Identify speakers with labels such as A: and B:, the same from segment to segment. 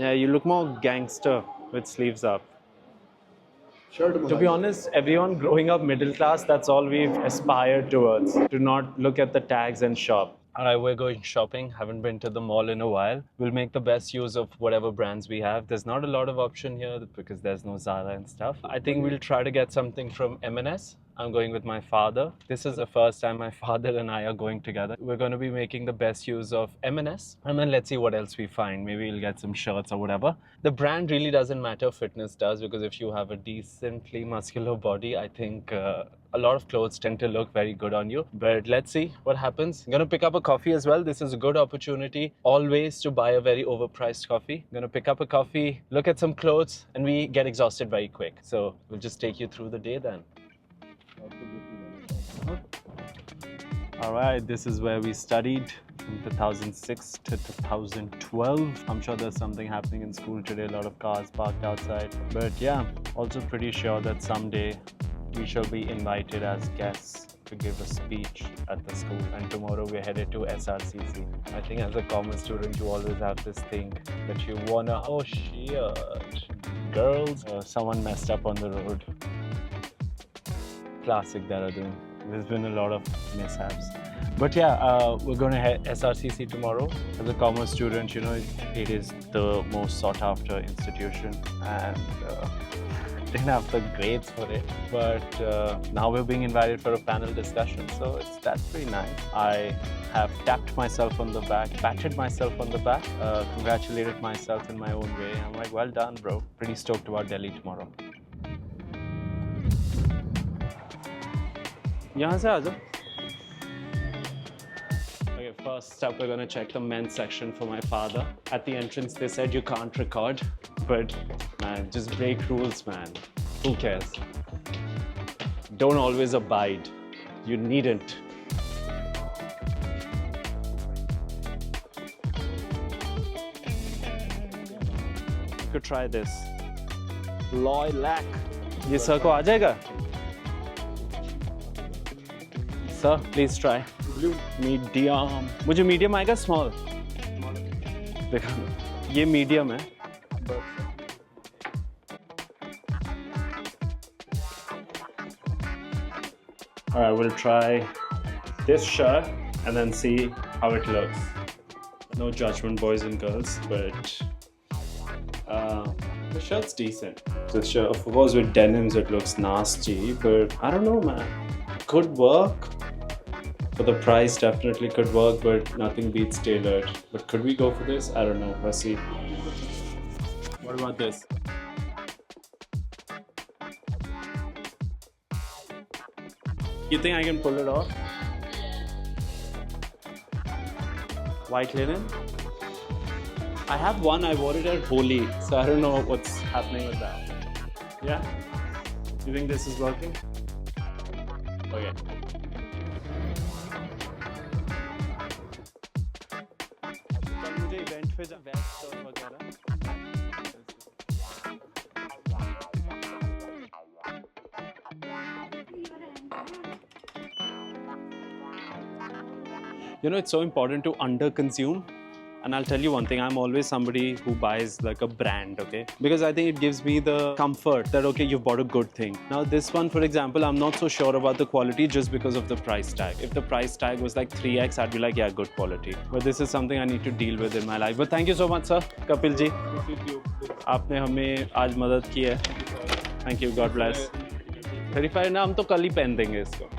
A: Yeah, you look more gangster with sleeves up.
B: Shirt
A: To be honest, everyone growing up middle class, that's all we've aspired towards. To not look at the tags and shop. All right, we're going shopping. Haven't been to the mall in a while. We'll make the best use of whatever brands we have. There's not a lot of option here because there's no Zara and stuff. I think we'll try to get something from M&S. I'm going with my father. This is the first time my father and I are going together. We're going to be making the best use of M&S, and then let's see what else we find. Maybe we'll get some shirts or whatever. The brand really doesn't matter, fitness does, because if you have a decently muscular body, I think a lot of clothes tend to look very good on you. But let's see what happens. I'm gonna pick up a coffee as well. This is a good opportunity always to buy a very overpriced coffee. I'm gonna pick up a coffee, look at some clothes, and we get exhausted very quick. So we'll just take you through the day then. All right, this is where we studied from 2006 to 2012. I'm sure there's something happening in school today, a lot of cars parked outside. But yeah, also pretty sure that someday we shall be invited as guests to give a speech at the school. And tomorrow we're headed to SRCC. I think as a commerce student, you always have this thing that you wanna, oh shit, girls, someone messed up on the road. Classic Dehradun. There's been a lot of mishaps. But yeah, we're going to head SRCC tomorrow. As a commerce student, you know, it is the most sought after institution, and didn't have the grades for it. But now we're being invited for a panel discussion, so that's pretty nice. I have tapped myself on the back, patted myself on the back, congratulated myself in my own way. I'm like, well done, bro. Pretty stoked about Delhi tomorrow. यहाँ से आ जाओ. Okay, first up, we're gonna check the men's section for my father. At the entrance, they said you can't record, but man, just break rules, man. Who cares? Don't always abide. You needn't. You could try this. Lilac. ये sir को आ जाएगा? Sir, please try. Medium. मुझे medium आएगा small. देखो, ये medium है. All right, we'll try this shirt and then see how it looks. No judgment, boys and girls, but the shirt's decent. The shirt, of course, with denims, it looks nasty, but I don't know, man. Could work. For the price, definitely could work, but nothing beats tailored. But could we go for this? I don't know. Let's see. What about this? You think I can pull it off? White linen? I have one. I wore it at Holi, so I don't know what's happening with that. Yeah? You think this is working? Okay. Event पे जब waste और वगैरह You know, it's so important to under consume. And I'll tell you one thing, I'm always somebody who buys like a brand, okay? Because I think it gives me the comfort that, okay, you've bought a good thing. Now this one, for example, I'm not so sure about the quality just because of the price tag. If the price tag was like 3x, I'd be like, yeah, good quality. But this is something I need to deal with in my life. But thank you so much, sir. Kapil ji. आपने हमें आज मदद की है. Thank you, God bless. 35 ना हम तो कल ही पहन देंगे इसको.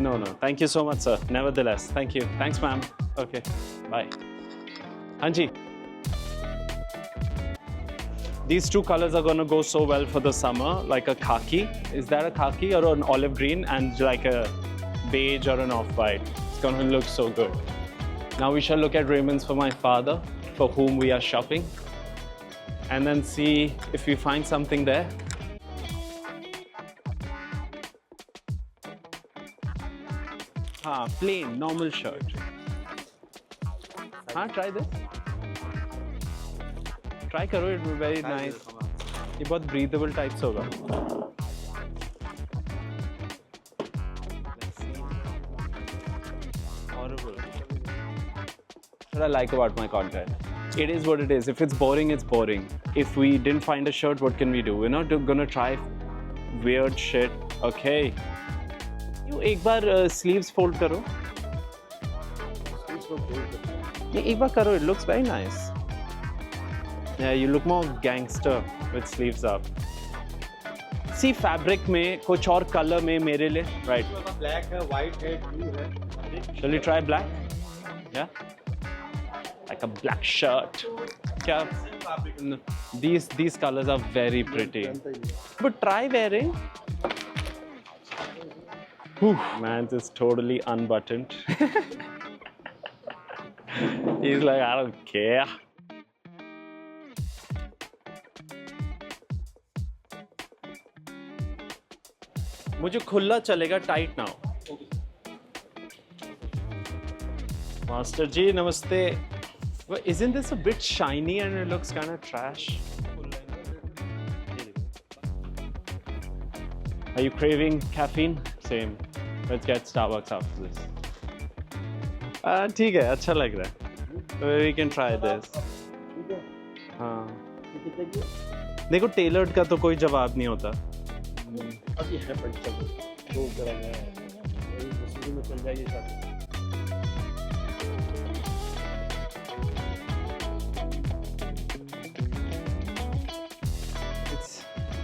A: No, thank you so much, sir. Nevertheless, thank you. Thanks, ma'am. Okay, bye. Hanji. These two colors are gonna go so well for the summer, like a khaki. Is that a khaki or an olive green and like a beige or an off-white? It's gonna look so good. Now we shall look at Raymond's for my father, for whom we are shopping, and then see if we find something there. Plain, normal shirt. Try this. Try करो, it will be very nice. ये बहुत breathable types होगा. Horrible. What I like about my content. It is what it is. If it's boring, it's boring. If we didn't find a shirt, what can we do? We're not gonna try weird shit. Okay. You एक बार sleeves fold करो. नहीं एक बार करो. It looks very nice. Yeah, you look more gangster with sleeves up. See fabric में कुछ और color में मेरे लिए. Right.
B: Black है, white है, blue है.
A: Shall we try black? Yeah. Like a black shirt. Yeah. These colors are very pretty. But try wearing. Whew, man, this is totally unbuttoned. He's like, I don't care. मुझे खुला चलेगा, tight now. Master ji, namaste. Well, isn't this a bit shiny and it looks kind of trash? Are you craving caffeine? Same. Let's get Starbucks after this. ठीक है, अच्छा लग रहा है. So we can try this. हाँ. देखो tailored का तो कोई जवाब नहीं होता.
B: अभी है पंचम. दो ग्राम है. वही दूसरी में चल जाएगी शायद.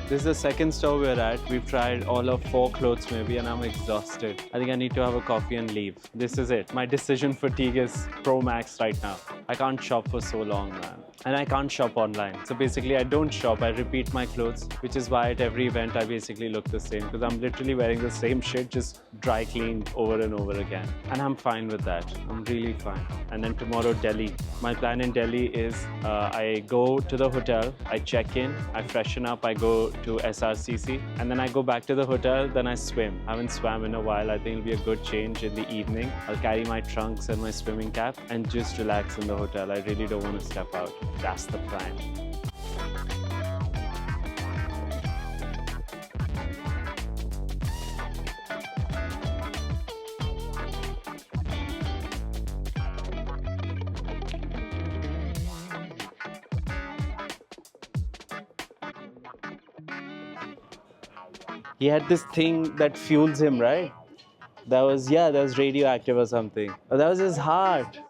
A: This is the second store we're at. We've tried all of 4 clothes maybe and I'm exhausted. I think I need to have a coffee and leave. This is it. My decision fatigue is pro max right now. I can't shop for so long, man. And I can't shop online. So basically I don't shop, I repeat my clothes, which is why at every event I basically look the same because I'm literally wearing the same shit, just dry cleaned over and over again. And I'm fine with that. I'm really fine. And then tomorrow, Delhi. My plan in Delhi is I go to the hotel, I check in, I freshen up, I go to SRCC, and then I go back to the hotel, then I swim. I haven't swam in a while. I think it'll be a good change in the evening. I'll carry my trunks and my swimming cap and just relax in the hotel. I really don't want to step out. That's the plan. He had this thing that fuels him, right? That was radioactive or something. Oh, that was his heart.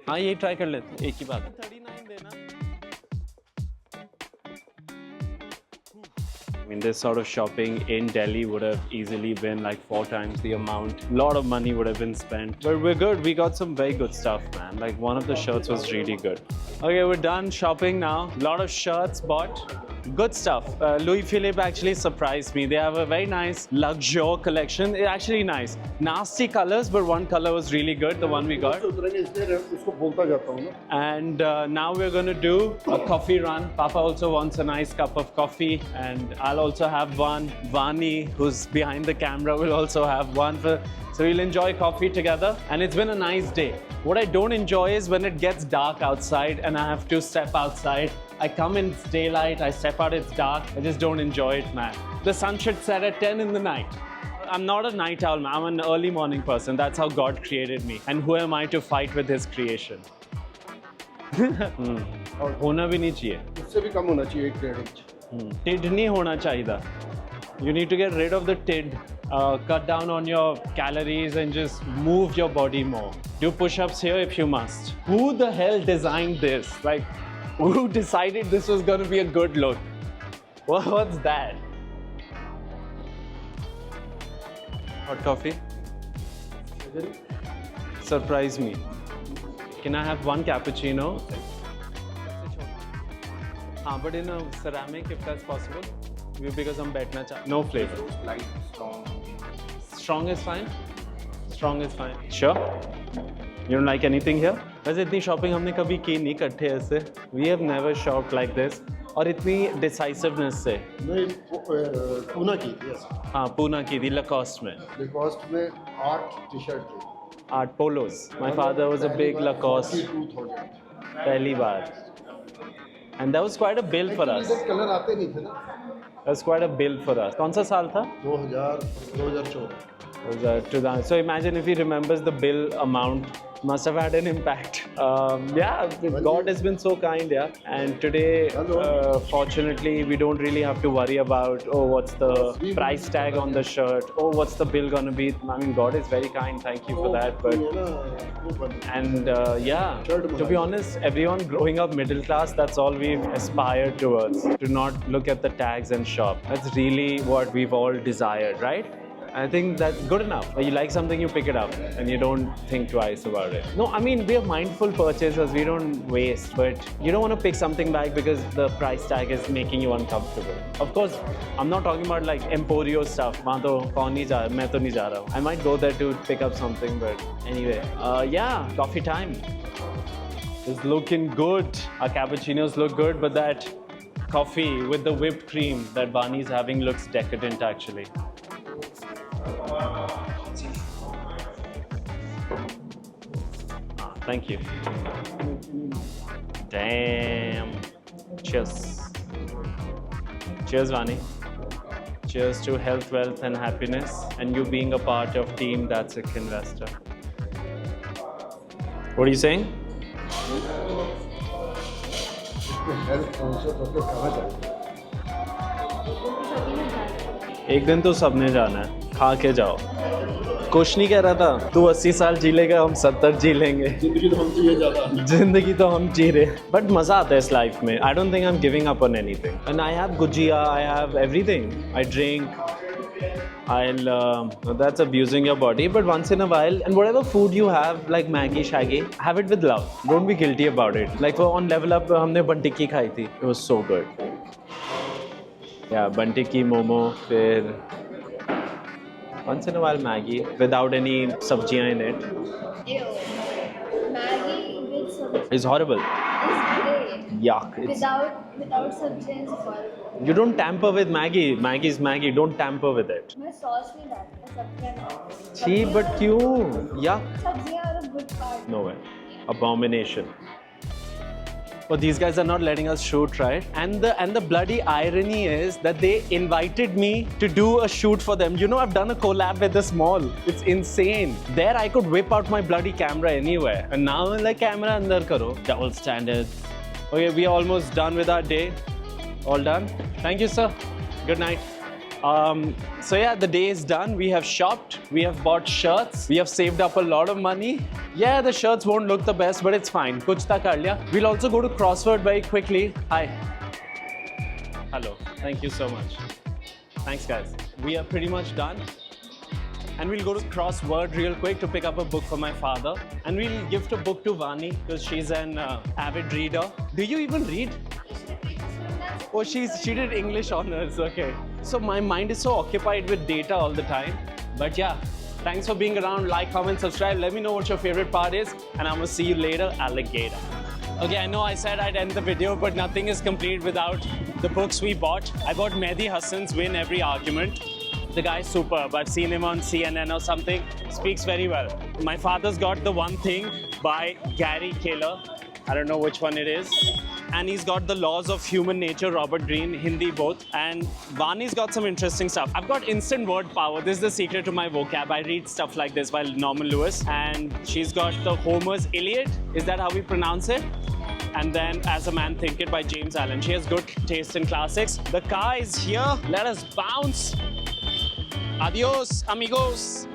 A: हाँ ये try कर लेते हैं, एक ही बात है. 39 देना. I mean, this sort of shopping in Delhi would have easily been like 4 times the amount. A lot of money would have been spent. But we're good. We got some very good stuff, man. Like one of the shirts was really good. Okay, we're done shopping now. A lot of shirts bought. Good stuff. Louis Philippe actually surprised me. They have a very nice luxury collection. It's actually nice. Nasty colors, but one color was really good, the one we got. And now we're going to do a coffee run. Papa also wants a nice cup of coffee. And I'll also have one. Vani, who's behind the camera, will also have one. So we'll enjoy coffee together. And it's been a nice day. What I don't enjoy is when it gets dark outside and I have to step outside. I come in, it's daylight, I step out, it's dark. I just don't enjoy it, man. The sun should set at 10 in the night. I'm not a night owl, man. I'm an early morning person. That's how God created me. And who am I to fight with His creation? और होना भी नहीं चाहिए.
B: इससे भी कम होना चाहिए 1.5 inch.
A: Tid नहीं होना चाहिए. You need to get rid of the tid. Cut down on your calories and just move your body more. Do push-ups here if you must. Who the hell designed this? Like, who decided this was going to be a good look? What's that? Hot coffee? Surprise me. Can I have one cappuccino? But in a ceramic if that's possible. Because I'm betna cha. No flavor.
B: Light, strong.
A: Strong is fine? Strong is fine. Sure? You don't like anything here? वैसे इतनी shopping हमने कभी की नहीं इकट्ठे ऐसे. We have never shopped like this. और इतनी decisiveness से.
B: नहीं, पूना की थी.
A: हाँ, पूना की थी, Lacoste में.
B: Lacoste में 8 टी-शर्ट थी.
A: 8 polos. My father was a big Lacoste.
B: 42,000.
A: पहली बार. And that was quite a bill for us.
B: Colour आते नहीं थे ना.
A: That was quite a bill for us. कौन सा साल था?
B: 2014.
A: So imagine if he remembers the bill amount must have had an impact. Yeah, God has been so kind, yeah. And today, fortunately, we don't really have to worry about, oh, what's the price tag on the shirt? Oh, what's the bill gonna be? I mean, God is very kind. Thank you for that. And yeah, to be honest, everyone growing up middle class, that's all we've aspired towards. To not look at the tags and shop. That's really what we've all desired, right? I think that's good enough. You like something, you pick it up and you don't think twice about it. No, I mean, we are mindful purchasers. We don't waste, but you don't want to pick something back because the price tag is making you uncomfortable. Of course, I'm not talking about like Emporio stuff. वहाँ तो कौन नहीं जा, मैं तो नहीं जा रहा हूँ. I might go there to pick up something, but anyway, yeah, coffee time. It's looking good. Our cappuccinos look good, but that coffee with the whipped cream that Vani's having looks decadent actually. Thank you. Damn. Cheers. Cheers, Vani. Cheers to health, wealth, and happiness, and you being a part of Team That's Sick Investor. What are you saying? एक दिन तो सबने जाना है, खा के जाओ. कुछ नहीं कह रहा था, तू 80 साल जी लेगा, हम 70 जी लेंगे.
B: जिंदगी तो हम जिए ज्यादा.
A: जिंदगी तो हम जी रहे, बट मजा आता है इस लाइफ में. I don't think I'm giving up on anything. And I have gujia, I have everything. I drink. That's abusing your body, but once in a while, and whatever food you have, like Maggi, Shaggy, have it with love. Don't be guilty about it. Like on Level Up, हमने बंटिक्की खाई थी. It was so good. Yeah, बंटिक्की, momo, फिर once in a while Maggi without any sabjiyan in it.
C: Ew. Maggie with sabji
A: It's horrible.
C: is great.
A: Yuck.
C: Without sabji is horrible.
A: You don't tamper with Maggi. Maggi is Maggi. Don't tamper with it.
C: मैं sauce नहीं डालती, सब्जियाँ डालती.
A: Gee, but क्यों? Yuck.
C: सब्जियाँ are a good part.
A: No way. Abomination. But these guys are not letting us shoot, right? And the bloody irony is that they invited me to do a shoot for them. You know, I've done a collab with this mall. It's insane. There I could whip out my bloody camera anywhere. And now I'm like, camera andar karo. Double standards. Okay, we are almost done with our day. All done? Thank you, sir. Good night. So yeah, the day is done. We have shopped. We have bought shirts. We have saved up a lot of money. Yeah, the shirts won't look the best, but it's fine. Kuch ta kar liya. We'll also go to Crossword very quickly. Hi. Hello. Thank you so much. Thanks, guys. We are pretty much done. And we'll go to Crossword real quick to pick up a book for my father. And we'll gift a book to Vani because she's an avid reader. Do you even read? Oh, she did English honors, okay. So my mind is so occupied with data all the time. But yeah, thanks for being around. Like, comment, subscribe. Let me know what your favorite part is. And I'm gonna see you later, alligator. Okay, I know I said I'd end the video, but nothing is complete without the books we bought. I bought Mehdi Hassan's Win Every Argument. The guy's superb. I've seen him on CNN or something. Speaks very well. My father's got The One Thing by Gary Keller. I don't know which one it is. And he's got The Laws of Human Nature, Robert Greene, Hindi both. And Vani's got some interesting stuff. I've got instant word power. This is the secret to my vocab. I read stuff like this by Norman Lewis. And she's got the Homer's Iliad. Is that how we pronounce it? And then As a Man Thinketh by James Allen. She has good taste in classics. The car is here. Let us bounce. Adios, amigos.